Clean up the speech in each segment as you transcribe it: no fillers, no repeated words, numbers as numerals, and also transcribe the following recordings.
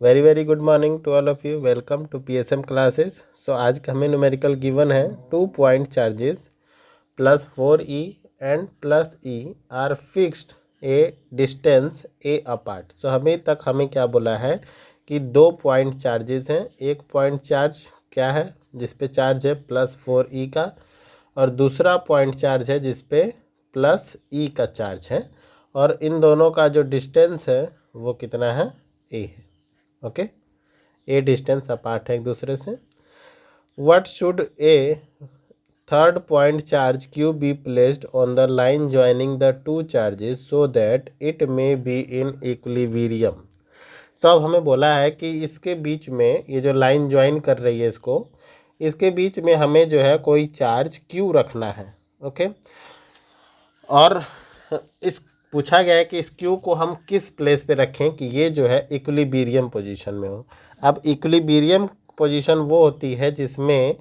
Very very good morning to all of you. Welcome to PSM classes. So आज का हमें numerical given है 2 point charges plus 4e and plus e are fixed a distance a apart. So हमें क्या बोला है कि 2 point charges हैं। एक पॉइंट चार्ज क्या है जिस पे चार्ज है +4e का, और दूसरा पॉइंट चार्ज है जिस पे +e का चार्ज है, और इन दोनों का जो डिस्टेंस है वो कितना है, a है। ओके, ए डिस्टेंस अपार्ट है एक दूसरे से। What should A third point charge Q be placed on the line joining the two charges so that it may be in equilibrium. सब हमें बोला है कि इसके बीच में, ये जो लाइन ज्वाइन कर रही है इसके बीच में हमें जो है कोई चार्ज क्यू रखना है। ओके, और इस पूछा गया है कि इस क्यू को हम किस प्लेस पे रखें कि ये जो है इक्विलिब्रियम पोजीशन में हो। अब इक्विलिब्रियम पोजीशन वो होती है जिसमें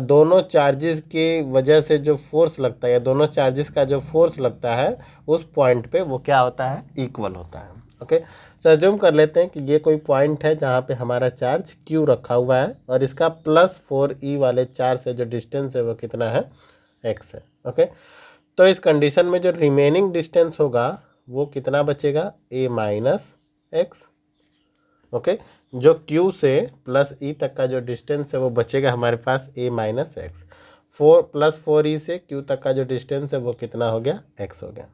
दोनों चार्जेस की वजह से जो फोर्स लगता है, या दोनों चार्जेस का जो फोर्स लगता है उस पॉइंट पे वो क्या होता है, इक्वल होता है। ओके, तो अज्यूम कर लेते हैं कि ये कोई पॉइंट है जहाँ पे हमारा चार्ज क्यू रखा हुआ है, और इसका +4e वाले चार्ज से जो डिस्टेंस है वो कितना है, x है। ओके, तो इस कंडीशन में जो रिमेनिंग डिस्टेंस होगा वो कितना बचेगा, a माइनस एक्स। ओके, जो q से +e तक का जो डिस्टेंस है वो बचेगा हमारे पास a माइनस एक्स। +4e से q तक का जो डिस्टेंस है वो कितना हो गया, x हो गया।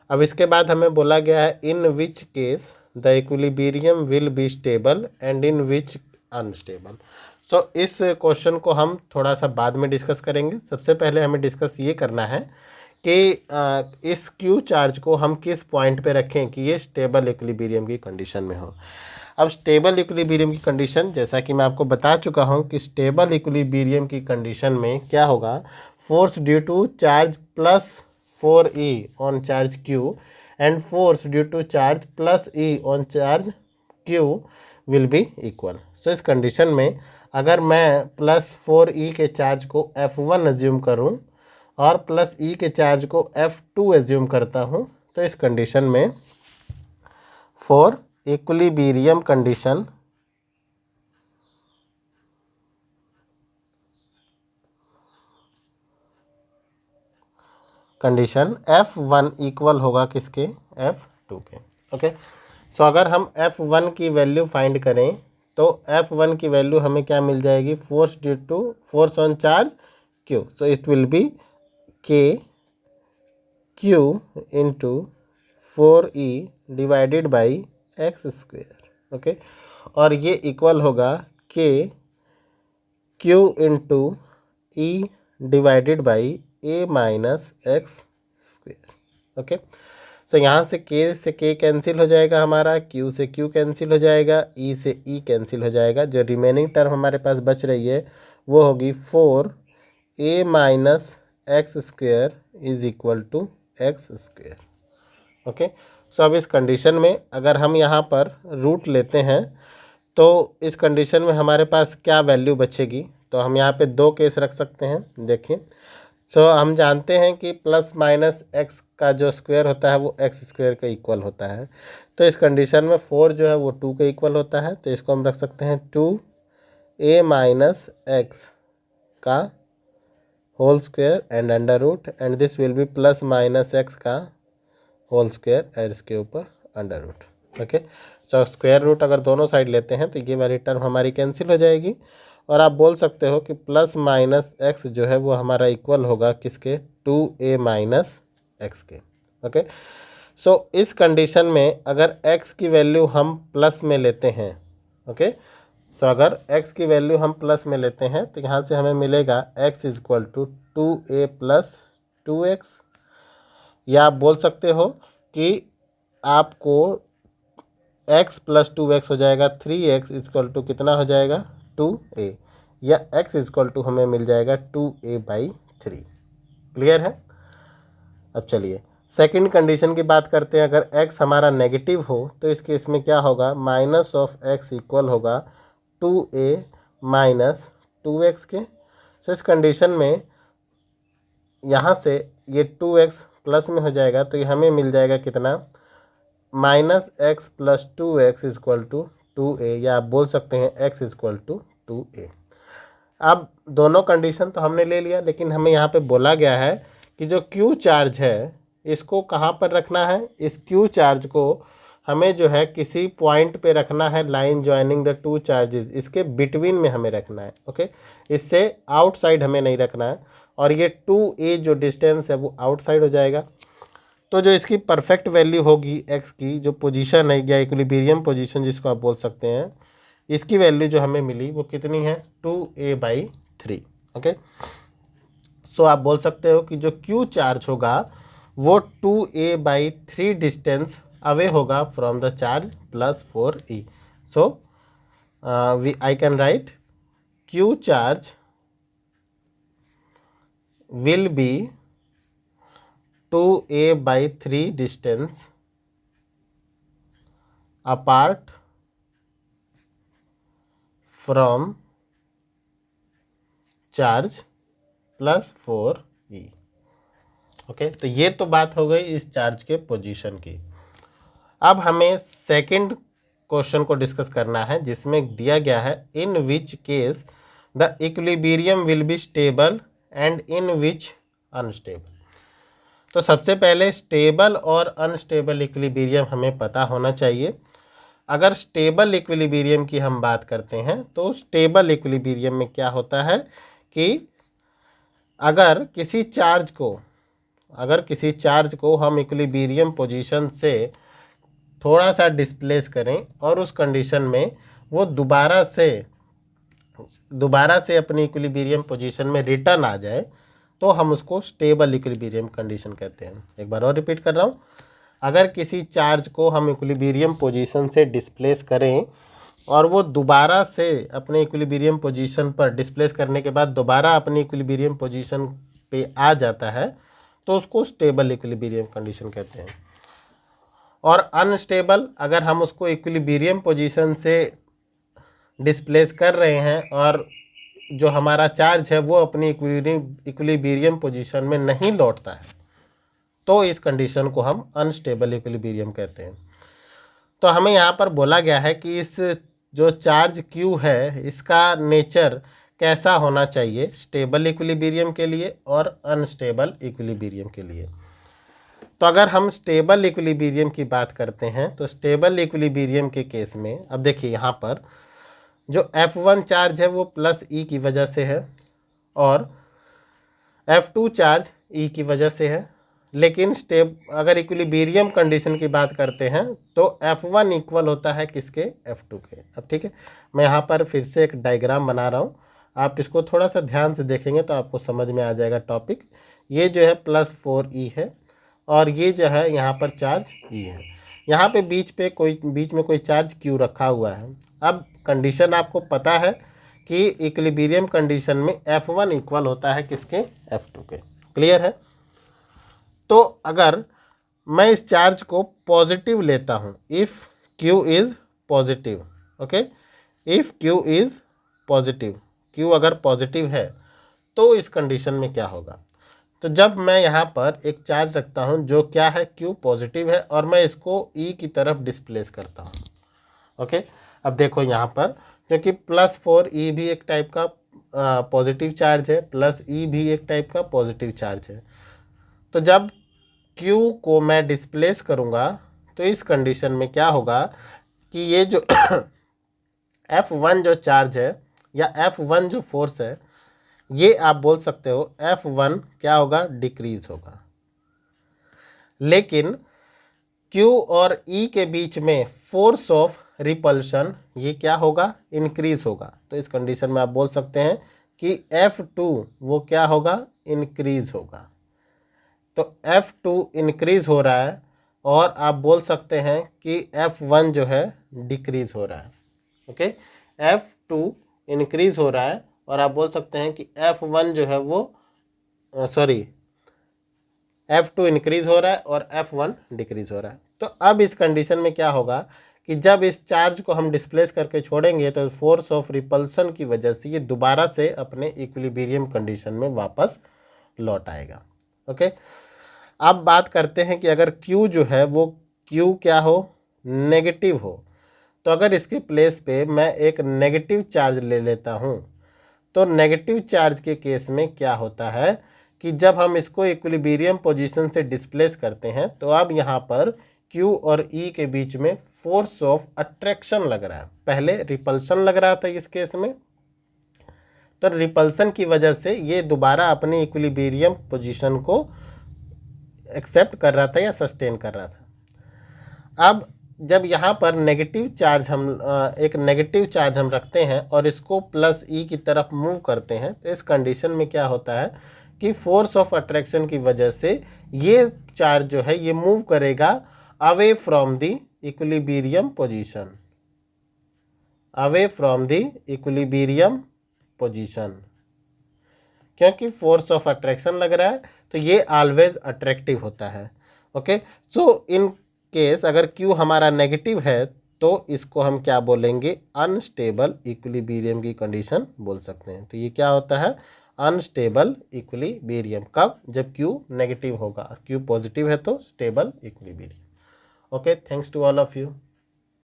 अब इसके बाद हमें बोला गया है in which case the equilibrium will be stable and in which unstable. So इस क्वेश्चन को हम थोड़ा सा बाद में डिस्कस करेंगे। सबसे पहले हमें डिस्कस ये करना है कि इस क्यू चार्ज को हम किस पॉइंट पे रखें कि ये स्टेबल इक्विलिब्रियम की कंडीशन में हो। अब स्टेबल इक्विलिब्रियम की कंडीशन, जैसा कि मैं आपको बता चुका हूँ कि स्टेबल इक्विलिब्रियम की कंडीशन में क्या होगा, force due to charge +4e on charge q and force due to charge +e on charge q will be equal। सो इस कंडीशन में अगर मैं +4e के चार्ज को F1 एज्यूम करूं और +e के चार्ज को F2 एज्यूम करता हूं, तो इस कंडीशन में for equilibrium condition F1 equal होगा किसके, F2 के। ओके, सो अगर हम F1 की वैल्यू फाइंड करें तो F1 की वैल्यू हमें क्या मिल जाएगी, force due to force on charge Q। So it will be K Q into 4e divided by x square. Okay, और ये इक्वल होगा K Q into E divided by a minus x square. Okay, so यहाँ से k cancel हो जाएगा हमारा, q से q cancel हो जाएगा, e से e कैंसिल हो जाएगा। जो रिमेनिंग टर्म हमारे पास बच रही है वो होगी 4a minus x square is equal to x square. Okay, so अब इस कंडीशन में अगर हम यहाँ पर रूट लेते हैं तो इस कंडीशन में हमारे पास क्या वैल्यू बचेगी, तो हम यहाँ पे 2 केस रख सकते हैं। देखिए, सो हम जानते हैं कि +-x का जो स्क्वायर होता है वो एक्स स्क्वायर के इक्वल होता है। तो इस कंडीशन में 4 जो है वो 2 के इक्वल होता है, तो इसको हम रख सकते हैं 2a माइनस एक्स का whole square and under root, and this will be +-x का होल स्क्वायर और इसके ऊपर अंडर रूट। ओके, तो स्क्वायर रूट अगर दोनों साइड लेते हैं तो ये वाली टर्म हमारी कैंसिल हो जाएगी, और आप बोल सकते हो कि +-x जो है वो हमारा इक्वल होगा किसके, 2a माइनस एक्स के। ओके, सो इस कंडीशन में अगर x की वैल्यू हम प्लस में लेते हैं, ओके, सो अगर x की वैल्यू हम प्लस में लेते हैं तो यहाँ से हमें मिलेगा x is equal to 2a + 2x, या आप बोल सकते हो कि आपको x + 2x हो जाएगा 3x इक्वल टू कितना हो जाएगा, 2a, या x इक्वल टू हमें मिल जाएगा 2a/3। क्लियर है। अब चलिए सेकंड कंडीशन की बात करते हैं। अगर x हमारा नेगेटिव हो तो इस केस में क्या होगा, -(x) इक्वल होगा 2a माइनस 2x के। सो इस कंडीशन में यहाँ से ये 2x प्लस में हो जाएगा, तो ये हमें मिल जाएगा कितना, -x + 2x equal to 2a, या आप बोल सकते हैं x इक्वल टू 2a। अब दोनों कंडीशन तो हमने ले लिया, लेकिन हमें यहाँ पे बोला गया है कि जो q चार्ज है इसको कहाँ पर रखना है। इस q चार्ज को हमें जो है किसी पॉइंट पे रखना है, line joining the two charges, इसके बिटवीन में हमें रखना है। ओके, इससे आउटसाइड हमें नहीं रखना है, और ये 2a जो डिस्टेंस है वो आउटसाइड हो जाएगा। तो जो इसकी परफेक्ट वैल्यू होगी x की, जो पोजीशन है या इक्विलिब्रियम पोजीशन जिसको आप बोल सकते हैं, इसकी वैल्यू जो हमें मिली वो कितनी है, 2a/3। ओके, सो आप बोल सकते हो कि जो q चार्ज होगा वो 2a/3 डिस्टेंस अवे होगा from the charge plus 4e। So I can write q charge will be 2a/3 distance apart from charge plus 4e। Okay, तो ये तो बात हो गई इस चार्ज के पोजीशन की। अब हमें सेकंड क्वेश्चन को डिस्कस करना है, जिसमें दिया गया है in which case the equilibrium will be stable and in which unstable. तो सबसे पहले स्टेबल और अनस्टेबल इक्विलिब्रियम हमें पता होना चाहिए। अगर स्टेबल इक्विलिब्रियम की हम बात करते हैं तो स्टेबल इक्विलिब्रियम में क्या होता है कि अगर किसी चार्ज को हम इक्विलिब्रियम पोजीशन से थोड़ा सा डिस्प्लेस करें और उस कंडीशन में वो दोबारा से अपनी इक्विलिब्रियम पोजीशन में रिटर्न आ जाए, तो हम उसको स्टेबल इक्विलिब्रियम कंडीशन कहते हैं। एक बार और रिपीट कर रहा हूँ, अगर किसी चार्ज को हम इक्विलिब्रियम पोजीशन से डिस्प्लेस करें और वो दोबारा से अपने इक्विलिब्रियम पोजीशन पर डिस्प्लेस करने के बाद दोबारा अपनी इक्विलिब्रियम पोजीशन पे आ जाता है, तो उसको स्टेबल इक्विलिब्रियम कंडीशन कहते हैं। और अनस्टेबल, अगर हम उसको इक्विलिब्रियम पोजीशन से डिस्प्लेस कर रहे हैं और जो हमारा चार्ज है वो अपनी इक्विलिब्रियम पोजीशन में नहीं लौटता है, तो इस कंडीशन को हम अनस्टेबल इक्विलिब्रियम कहते हैं। तो हमें यहाँ पर बोला गया है कि इस जो चार्ज Q है इसका नेचर कैसा होना चाहिए स्टेबल इक्विलिब्रियम के लिए और अनस्टेबल इक्विलिब्रियम के लिए। तो अगर हम स्टेबल इक्विलिब्रियम की बात करते हैं तो स्टेबल इक्विलिब्रियम के केस में, अब देखिए यहाँ पर जो F1 चार्ज है वो प्लस E की वजह से है और F2 चार्ज E की वजह से है। लेकिन अगर इक्विलिब्रियम कंडीशन की बात करते हैं तो F1 इक्वल होता है किसके, F2 के। अब ठीक है, मैं यहाँ पर फिर से एक डायग्राम बना रहा हूँ, आप इसको थोड़ा सा ध्यान से देखेंगे तो आपको समझ में आ जाएगा टॉपिक। ये जो है प्लस 4e है और ये जो है यहाँ पर चार्ज E है। यहाँ पे बीच में कोई चार्ज Q रखा हुआ है। अब कंडीशन आपको पता है कि इक्विलिब्रियम कंडीशन में F1 इक्वल होता है किसके, F2 के। क्लियर है? तो अगर मैं इस चार्ज को पॉजिटिव लेता हूँ, if Q is positive, okay, if Q is positive, Q अगर पॉजिटिव है तो इस कंडीशन में क्या होगा। तो जब मैं यहाँ पर एक चार्ज रखता हूँ जो क्या है, Q पॉजिटिव है, और मैं इसको E की तरफ डिस्प्लेस करता हूँ। ओके, अब देखो यहाँ पर क्योंकि प्लस 4e भी एक टाइप का पॉजिटिव चार्ज है, प्लस E भी एक टाइप का पॉजिटिव चार्ज है। तो जब Q को मैं डिस्प्लेस करूँगा तो इस कंडीशन में क्या होगा कि ये जो F1 जो चार्ज है या F1 जो फोर्स है, ये आप बोल सकते हो F1 क्या होगा, डिक्रीज होगा। लेकिन Q और E के बीच में फोर्स ऑफ रिपल्शन ये क्या होगा, इंक्रीज होगा। तो इस कंडीशन में आप बोल सकते हैं कि F2 वो क्या होगा, इंक्रीज होगा। तो F2 इंक्रीज हो रहा है और आप बोल सकते हैं कि F1 जो है डिक्रीज हो रहा है। ओके, F2 इंक्रीज हो रहा है और आप बोल सकते हैं कि F1 जो है वो F2 इंक्रीज हो रहा है और F1 डिक्रीज हो रहा है। तो अब इस कंडीशन में क्या होगा कि जब इस चार्ज को हम डिस्प्लेस करके छोड़ेंगे तो फोर्स ऑफ रिपल्सन की वजह से ये दोबारा से अपने इक्विलिब्रियम कंडीशन में वापस लौट आएगा। ओके, अब बात करते हैं कि अगर Q जो है वो Q क्या हो, नेगेटिव हो, तो अगर इसके प्लेस पे मैं एक नेगेटिव चार्ज ले लेता हूँ, तो नेगेटिव चार्ज के केस में क्या होता है कि जब हम इसको इक्विलिब्रियम पोजीशन से डिस्प्लेस करते हैं तो अब यहाँ पर Q और E के बीच में फोर्स ऑफ अट्रैक्शन लग रहा है। पहले रिपल्शन लग रहा था इस केस में, तो रिपल्सन की वजह से ये दोबारा अपनी इक्विलिब्रियम पोजीशन को एक्सेप्ट कर रहा था या सस्टेन कर रहा था। अब जब यहाँ पर नेगेटिव चार्ज एक नेगेटिव चार्ज हम रखते हैं और इसको प्लस ई की तरफ मूव करते हैं, तो इस कंडीशन में क्या होता है कि फोर्स ऑफ अट्रैक्शन की वजह से ये चार्ज जो है ये मूव करेगा away from the equilibrium position, away from the equilibrium position, क्योंकि फोर्स ऑफ अट्रैक्शन लग रहा है तो ये ऑलवेज अट्रैक्टिव होता है। ओके, सो इन केस अगर Q हमारा नेगेटिव है तो इसको हम क्या बोलेंगे, अनस्टेबल इक्विलिब्रियम की कंडीशन बोल सकते हैं। तो ये क्या होता है, अनस्टेबल इक्विलिब्रियम। कब, जब Q नेगेटिव होगा, Q पॉजिटिव है तो stable equilibrium. Okay, thanks to all of you.